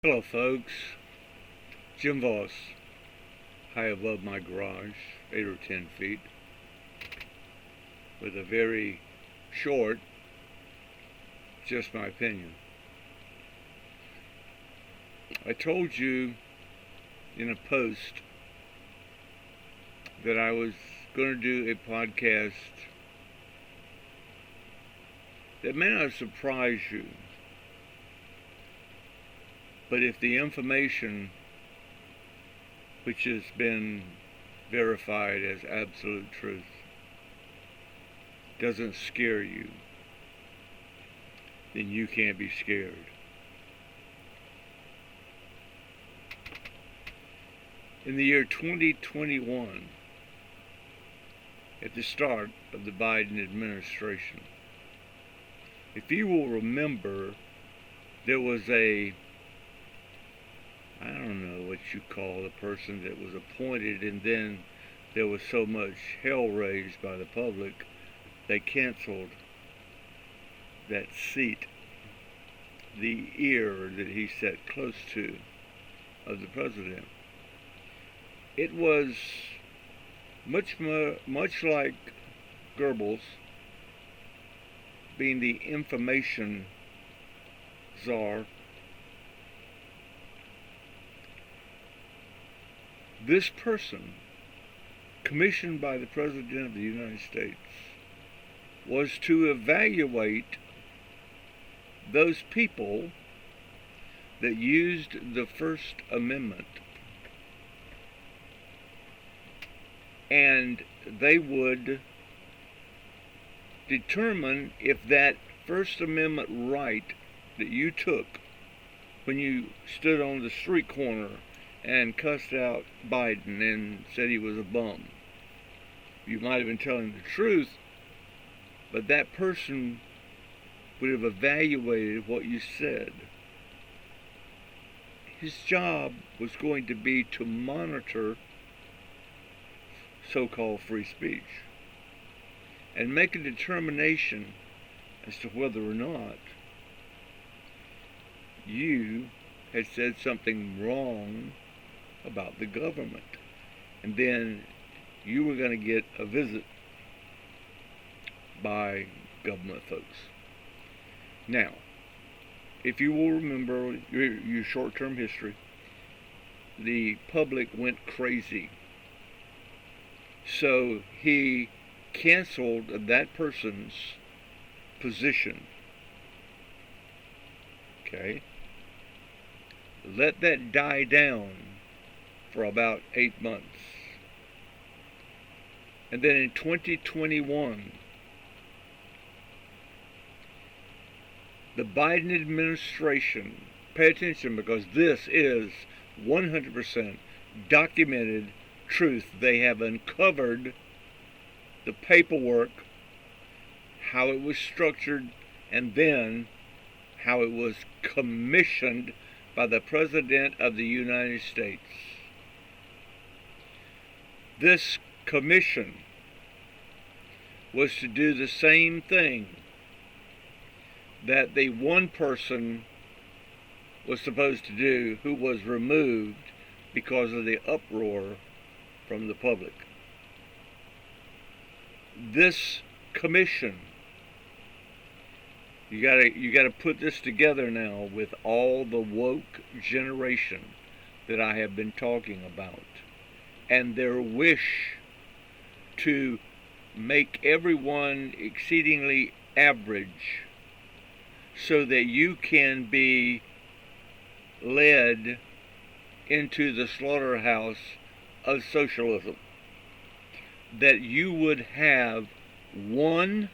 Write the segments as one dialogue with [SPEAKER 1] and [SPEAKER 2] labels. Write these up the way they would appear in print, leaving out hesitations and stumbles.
[SPEAKER 1] Hello folks, Jim Voss, high above my garage, 8 or 10 feet, with a very short, just my opinion. I told you in a post that I was going to do a podcast that may not surprise you, but if the information, which has been verified as absolute truth, doesn't scare you, then you can't be scared. In the year 2021, at the start of the Biden administration, if you will remember, there was I don't know what you call the person that was appointed, and then there was so much hell raised by the public, they canceled that seat, the ear that he sat close to of the president. It was much like Goebbels being the information czar. This person, commissioned by the President of the United States, was to evaluate those people that used the First Amendment, and they would determine if that First Amendment right that you took when you stood on the street corner and cussed out Biden and said he was a bum. You might have been telling the truth, but that person would have evaluated what you said. His job was going to be to monitor so-called free speech and make a determination as to whether or not you had said something wrong about the government, and then you were going to get a visit by government folks. Now, if you will remember your short-term history, the public went crazy, so he canceled that person's position. Okay, let that die down for about 8 months. And then in 2021, the Biden administration, pay attention because this is 100% documented truth. They have uncovered the paperwork, how it was structured, and then how it was commissioned by the President of the United States. This commission was to do the same thing that the one person was supposed to do who was removed because of the uproar from the public. This commission, you gotta put this together now with all the woke generation that I have been talking about, and their wish to make everyone exceedingly average so that you can be led into the slaughterhouse of socialism. That you would have one,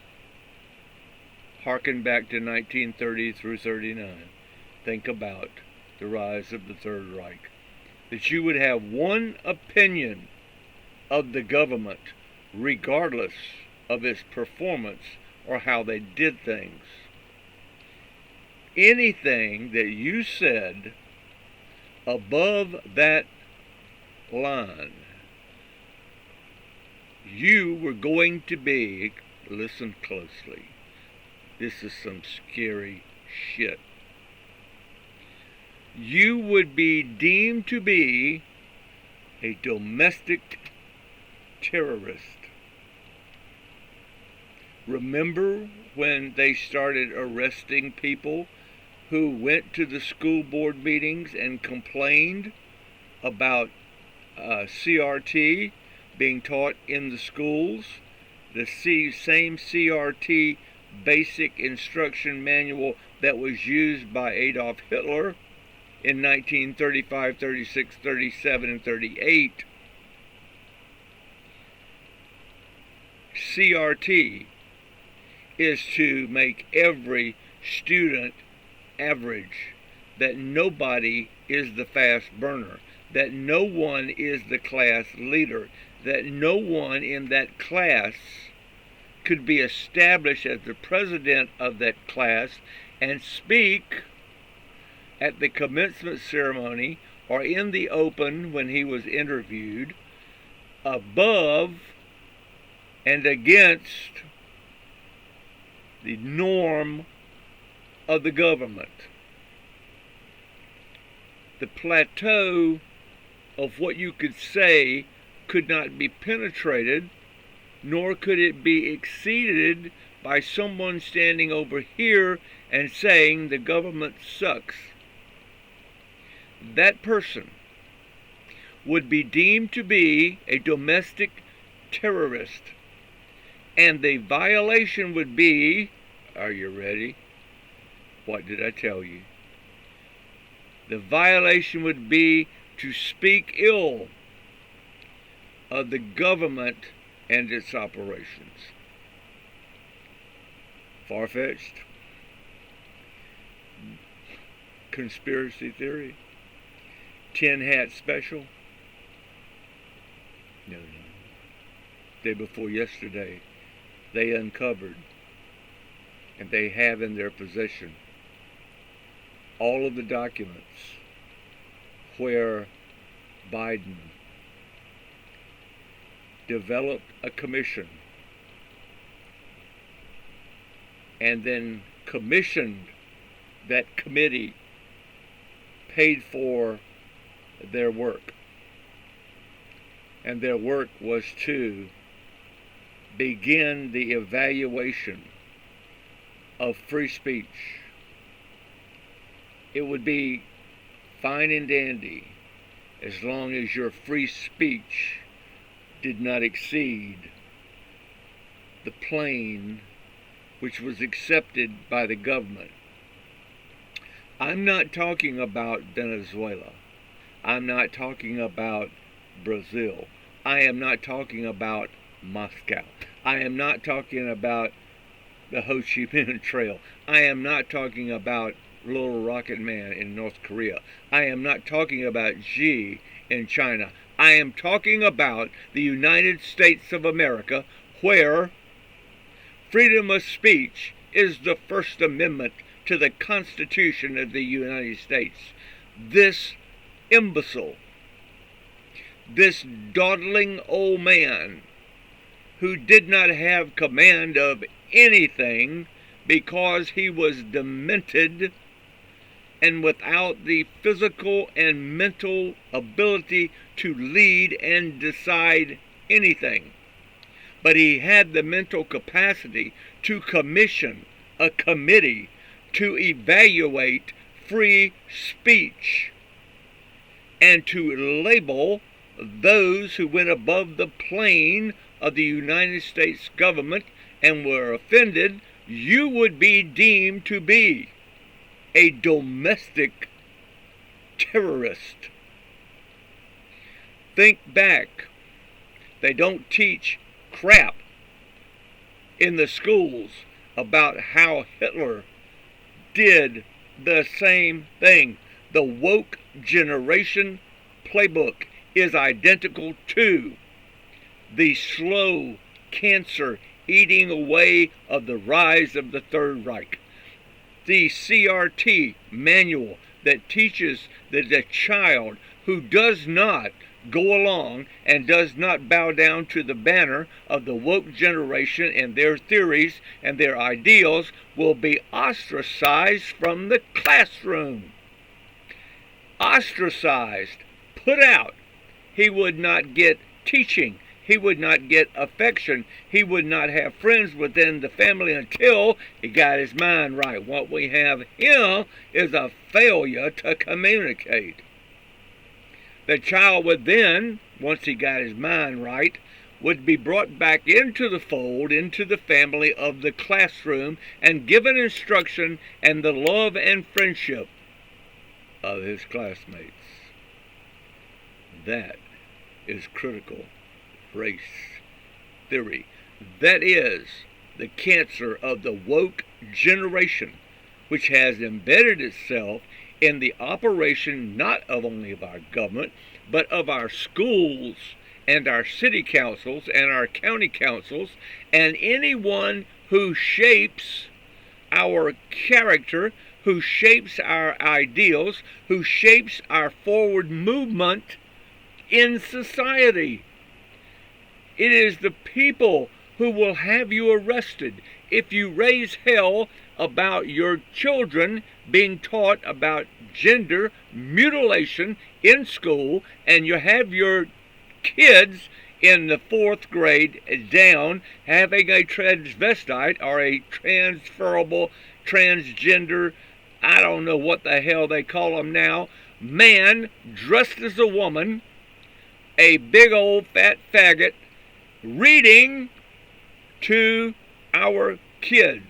[SPEAKER 1] harken back to 1930 through 39, think about the rise of the Third Reich, that you would have one opinion of the government regardless of its performance or how they did things. Anything that you said above that line, you were going to be, listen closely, this is some scary shit. you would be deemed to be a domestic terrorist. Remember when they started arresting people who went to the school board meetings and complained about CRT being taught in the schools? The same CRT basic instruction manual that was used by Adolf Hitler in 1935, 36, 37, and 38. CRT is to make every student average, that nobody is the fast burner, that no one is the class leader, that no one in that class could be established as the president of that class and speak at the commencement ceremony or in the open when he was interviewed above and against the norm of the government. The plateau of what you could say could not be penetrated, nor could it be exceeded by someone standing over here and saying the government sucks. That person would be deemed to be a domestic terrorist. And the violation would be, are you ready? What did I tell you? The violation would be to speak ill of the government and its operations. Far-fetched? Conspiracy theory? Tin hat special? No. Day before yesterday, they uncovered, and they have in their possession, all of the documents where Biden developed a commission and then commissioned that committee, paid for their work. And their work was to begin the evaluation of free speech. It would be fine and dandy as long as your free speech did not exceed the plane which was accepted by the government. I'm not talking about Venezuela. I'm not talking about Brazil. I am not talking about Moscow. I am not talking about the Ho Chi Minh Trail. I am not talking about Little Rocket Man in North Korea. I am not talking about Xi in China. I am talking about the United States of America, where freedom of speech is the First Amendment to the Constitution of the United States. This imbecile, this dawdling old man who did not have command of anything because he was demented and without the physical and mental ability to lead and decide anything. But he had the mental capacity to commission a committee to evaluate free speech and to label those who went above the plane of the United States government and were offended. You would be deemed to be a domestic terrorist. Think back. They don't teach crap in the schools about how Hitler did the same thing. The woke generation playbook is identical to the slow cancer eating away of the rise of the Third Reich. The CRT manual that teaches that the child who does not go along and does not bow down to the banner of the woke generation and their theories and their ideals will be ostracized from the classroom. ostracized, put out. He would not get teaching. He would not get affection. He would not have friends within the family until he got his mind right. What we have here is a failure to communicate. The child would then, once he got his mind right, would be brought back into the fold, into the family of the classroom, and given instruction and the love and friendship of his classmates. That is critical race theory. That is the cancer of the woke generation, which has embedded itself in the operation not of only of our government, but of our schools and our city councils and our county councils, and anyone who shapes our character, who shapes our ideals, who shapes our forward movement in society. It is the people who will have you arrested if you raise hell about your children being taught about gender mutilation in school, and you have your kids in the 4th grade down having a transvestite or a transferable transgender, I don't know what the hell they call them now, man dressed as a woman, a big old fat faggot, reading to our kids.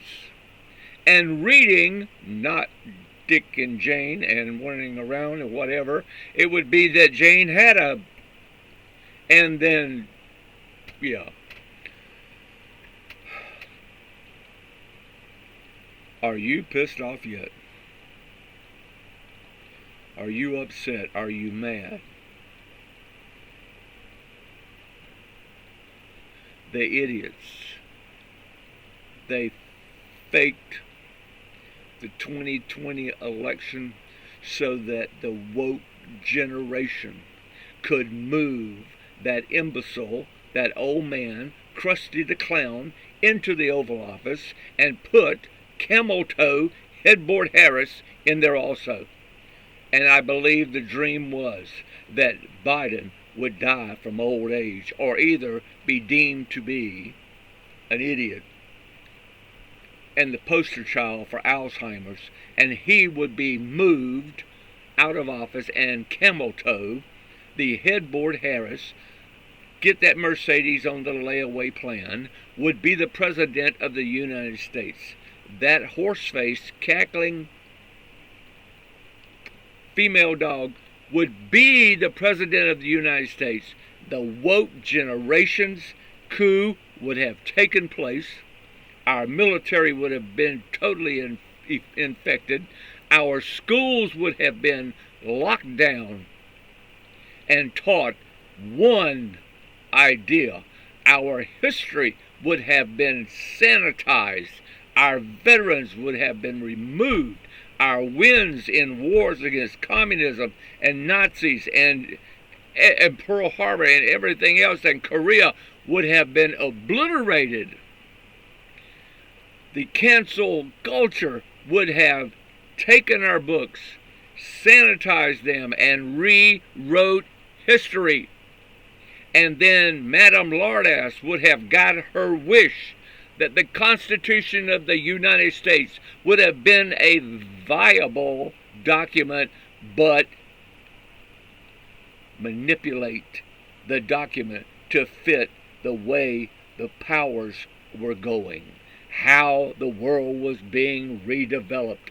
[SPEAKER 1] And reading, not Dick and Jane and running around and whatever, it would be that Jane had a, and then, yeah. Are you pissed off yet? Are you upset? Are you mad? The idiots, they faked the 2020 election so that the woke generation could move that imbecile, that old man, Krusty the Clown, into the Oval Office and put Camel Toe Headboard Harris in there also. And I believe the dream was that Biden would die from old age or either be deemed to be an idiot and the poster child for Alzheimer's, and he would be moved out of office, and Camel Toe, the Headboard Harris, get that Mercedes on the layaway plan, would be the president of the United States. That horse-faced, cackling female dog would be the president of the United States. The woke generation's coup would have taken place. Our military would have been totally infected. Our schools would have been locked down and taught one idea. Our history would have been sanitized. Our veterans would have been removed. Our wins in wars against communism and Nazis and Pearl Harbor and everything else and Korea would have been obliterated. The cancel culture would have taken our books, sanitized them, and rewrote history. And then Madame Lardass would have got her wish that the Constitution of the United States would have been a viable document, but manipulate the document to fit the way the powers were going, how the world was being redeveloped.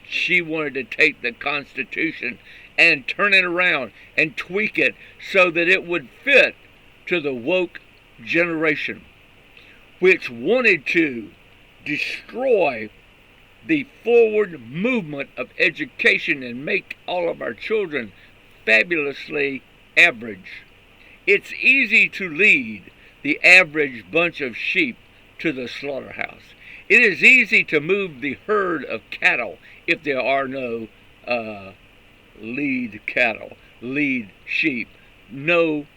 [SPEAKER 1] She wanted to take the Constitution and turn it around and tweak it so that it would fit to the woke generation, which wanted to destroy the forward movement of education and make all of our children fabulously average. It's easy to lead the average bunch of sheep to the slaughterhouse. It is easy to move the herd of cattle if there are no lead cattle, lead sheep, no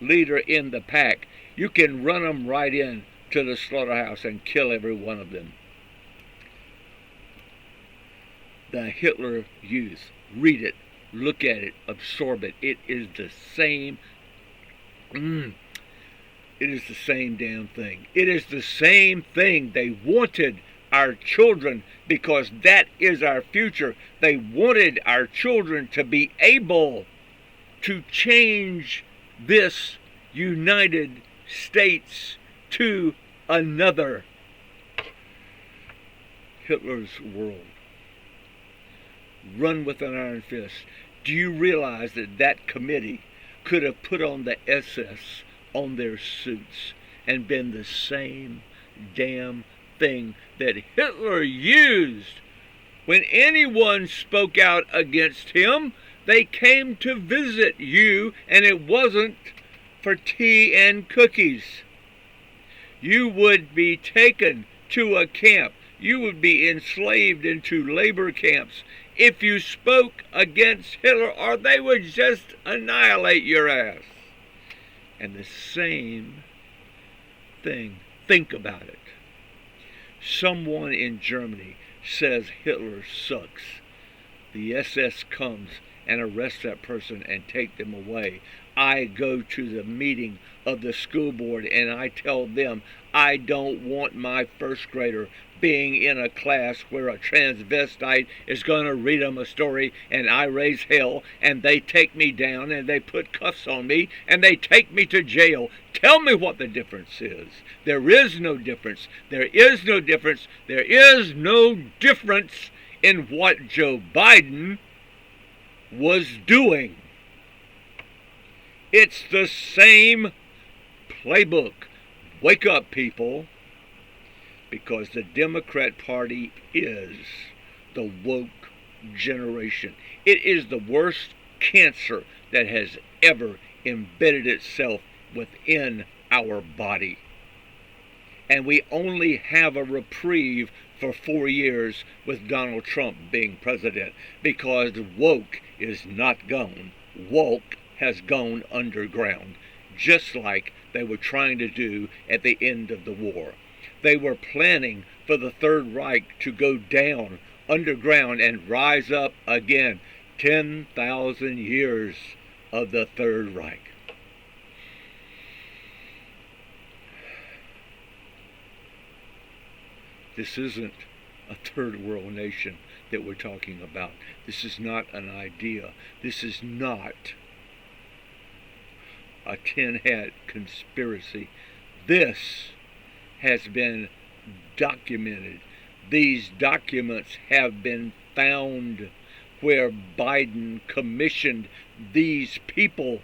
[SPEAKER 1] leader in the pack. You can run them right in to the slaughterhouse and kill every one of them. The Hitler Youth. Read it. Look at it, absorb it. It is the same. It is the same damn thing. It is the same thing. They wanted our children, because that is our future. They wanted our children to be able to change this United States to another. Hitler's world, run with an iron fist. Do you realize that that committee could have put on the SS on their suits and been the same damn thing that Hitler used? When anyone spoke out against him, they came to visit you, and it wasn't for tea and cookies. You would be taken to a camp. You would be enslaved into labor camps if you spoke against Hitler, or they would just annihilate your ass. And the same thing, think about it. Someone in Germany says Hitler sucks. The SS comes and arrests that person and take them away. I go to the meeting of the school board and I tell them I don't want my first grader being in a class where a transvestite is going to read them a story and I raise hell, and they take me down and they put cuffs on me and they take me to jail. Tell me what the difference is. There is no difference. There is no difference. There is no difference in what Joe Biden was doing. It's the same playbook. Wake up, people, because the Democrat Party is the woke generation. It is the worst cancer that has ever embedded itself within our body. And we only have a reprieve for 4 years with Donald Trump being president, because woke is not gone. Woke has gone underground, just like they were trying to do at the end of the war. They were planning for the Third Reich to go down underground and rise up again. 10,000 years of the Third Reich. This isn't a third world nation that we're talking about. This is not an idea. This is not a tin hat conspiracy. This has been documented. These documents have been found where Biden commissioned these people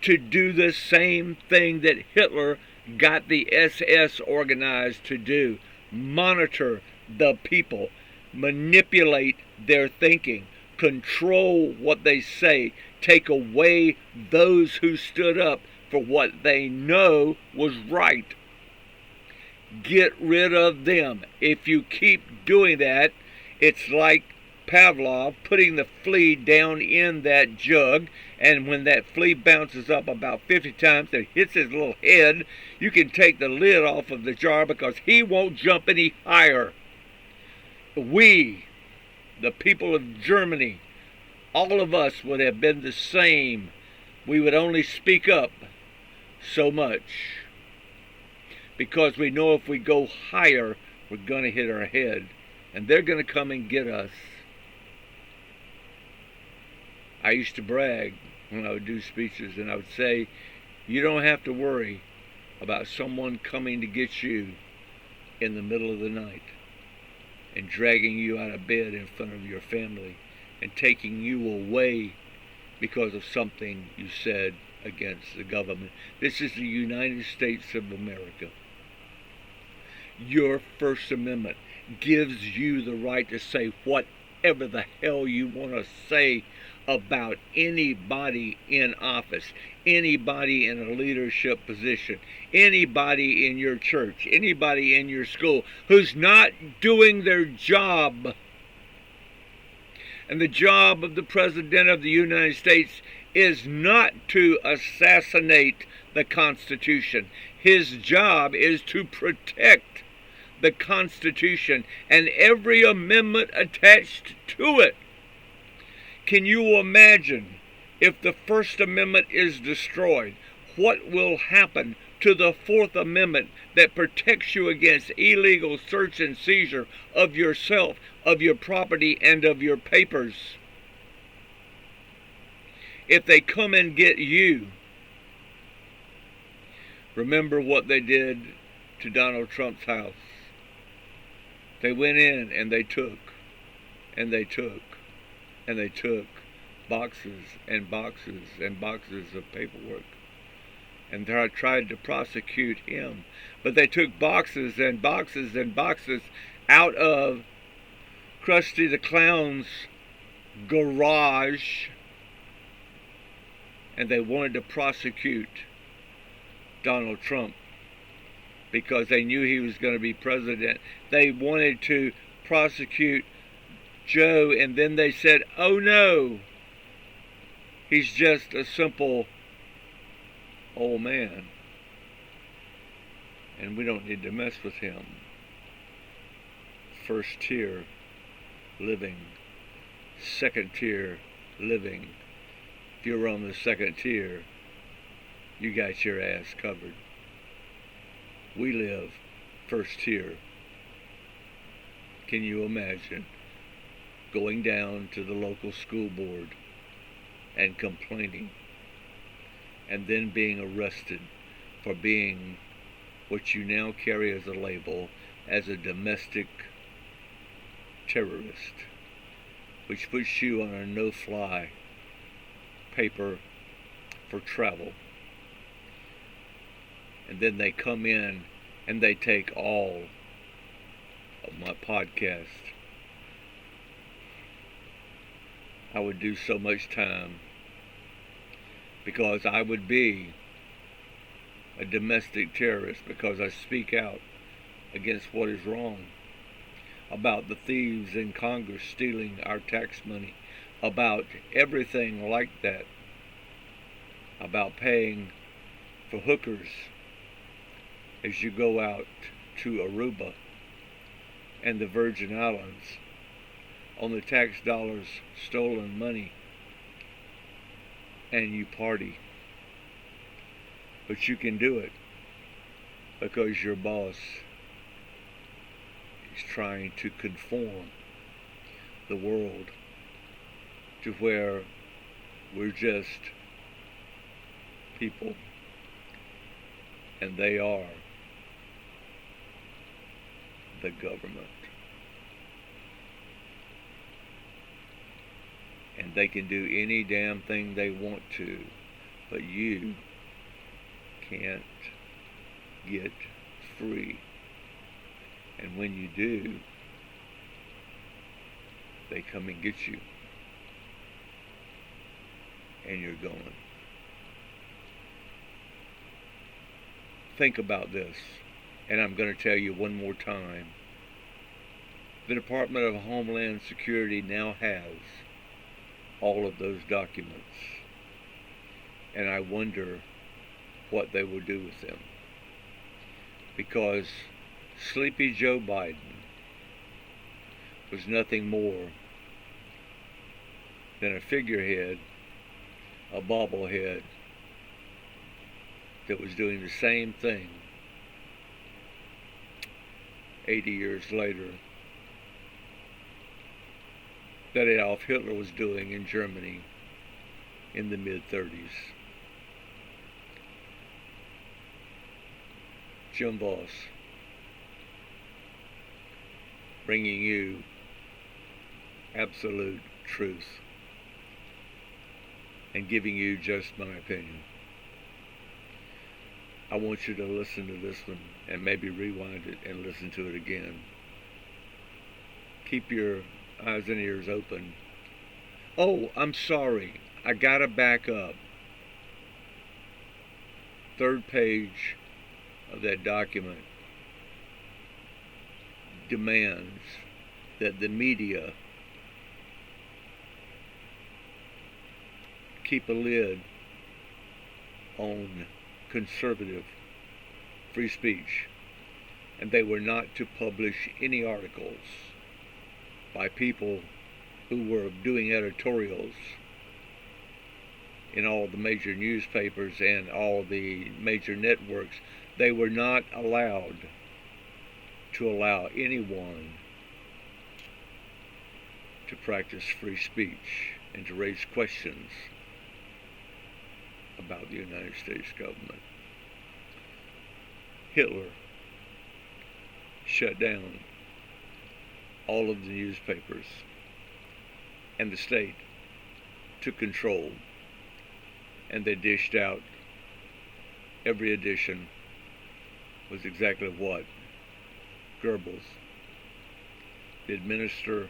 [SPEAKER 1] to do the same thing that Hitler got the SS organized to do. Monitor the people, manipulate their thinking, control what they say, take away those who stood up for what they know was right. Get rid of them. If you keep doing that, it's like Pavlov putting the flea down in that jug, and when that flea bounces up about 50 times and hits his little head, you can take the lid off of the jar because he won't jump any higher. We, the people of Germany, all of us would have been the same. We would only speak up so much, because we know if we go higher, we're going to hit our head, and they're going to come and get us. I used to brag when I would do speeches, and I would say, you don't have to worry about someone coming to get you in the middle of the night and dragging you out of bed in front of your family and taking you away because of something you said against the government. This is the United States of America. Your First Amendment gives you the right to say whatever the hell you want to say about anybody in office, anybody in a leadership position, anybody in your church, anybody in your school who's not doing their job. And the job of the President of the United States is not to assassinate the Constitution. His job is to protect the Constitution and every amendment attached to it. Can you imagine if the First Amendment is destroyed? What will happen to the Fourth Amendment that protects you against illegal search and seizure of yourself, of your property, and of your papers? If they come and get you, remember what they did to Donald Trump's house. They went in and they took, and they took, and they took boxes and boxes and boxes of paperwork. And they tried to prosecute him. But they took boxes and boxes and boxes out of Krusty the Clown's garage. And they wanted to prosecute Donald Trump because they knew he was going to be president. They wanted to prosecute Joe, and then they said, oh no, he's just a simple old man, and we don't need to mess with him. First tier living, second tier living. If you're on the second tier, you got your ass covered. We live first tier. Can you imagine going down to the local school board and complaining, and then being arrested for being what you now carry as a label as a domestic terrorist, which puts you on a no-fly paper for travel? And then they come in and they take all of my podcast. I would do so much time because I would be a domestic terrorist because I speak out against what is wrong, about the thieves in Congress stealing our tax money, about everything like that, about paying for hookers as you go out to Aruba and the Virgin Islands on the tax dollars, stolen money, and you party. But you can do it because your boss is trying to conform the world to where we're just people and they are the government. And they can do any damn thing they want to, but you can't get free. And when you do, they come and get you. And you're gone. Think about this, and I'm going to tell you one more time. The Department of Homeland Security now has all of those documents, and I wonder what they will do with them, because Sleepy Joe Biden was nothing more than a figurehead, a bobblehead that was doing the same thing 80 years later that Adolf Hitler was doing in Germany in the mid-30s. Jim Voss, bringing you absolute truth and giving you just my opinion. I want you to listen to this one and maybe rewind it and listen to it again. Keep your eyes and ears open. Oh, I'm sorry. I gotta back up. Third page of that document demands that the media keep a lid on conservative free speech, and they were not to publish any articles by people who were doing editorials in all the major newspapers and all the major networks, they were not allowed to allow anyone to practice free speech and to raise questions about the United States government. Hitler shut down all of the newspapers, and the state took control, and they dished out every edition was exactly what Goebbels, the administrator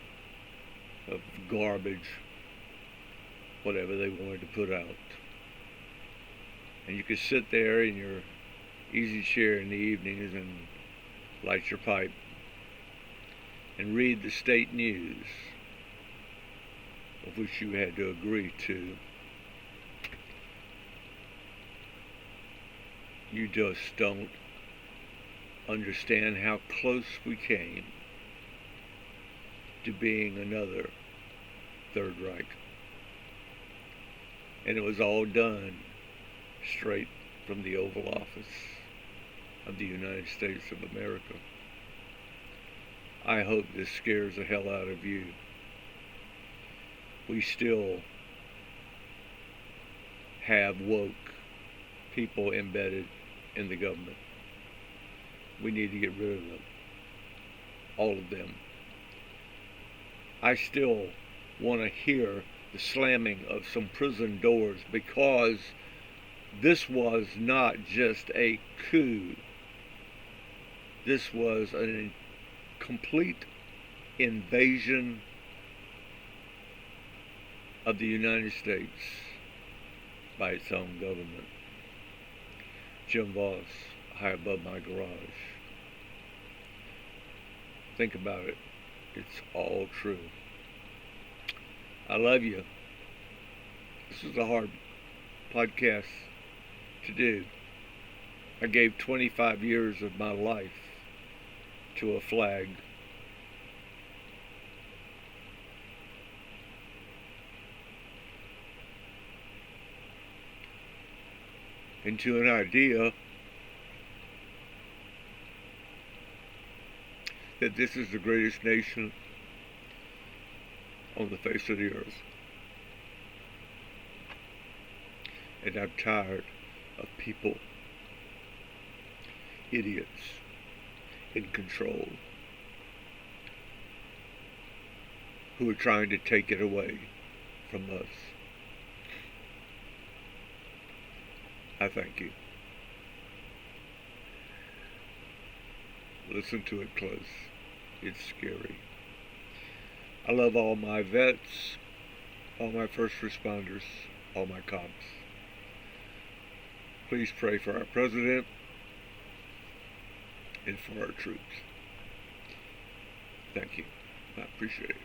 [SPEAKER 1] of garbage, whatever they wanted to put out. And you could sit there in your easy chair in the evenings and light your pipe and read the state news, of which you had to agree to. You just don't understand how close we came to being another Third Reich. And it was all done straight from the Oval Office of the United States of America. I hope this scares the hell out of you. We still have woke people embedded in the government. We need to get rid of them. All of them. I still want to hear the slamming of some prison doors, because this was not just a coup. This was a complete invasion of the United States by its own government. Jim Voss, high above my garage. Think about it. It's all true. I love you. This is a hard podcast to do. I gave 25 years of my life to a flag. And to an idea that this is the greatest nation on the face of the earth. And I'm tired of people, idiots, in control, who are trying to take it away from us. I thank you. Listen to it close. It's scary. I love all my vets, all my first responders, all my cops. Please pray for our president and for our troops. Thank you. I appreciate it.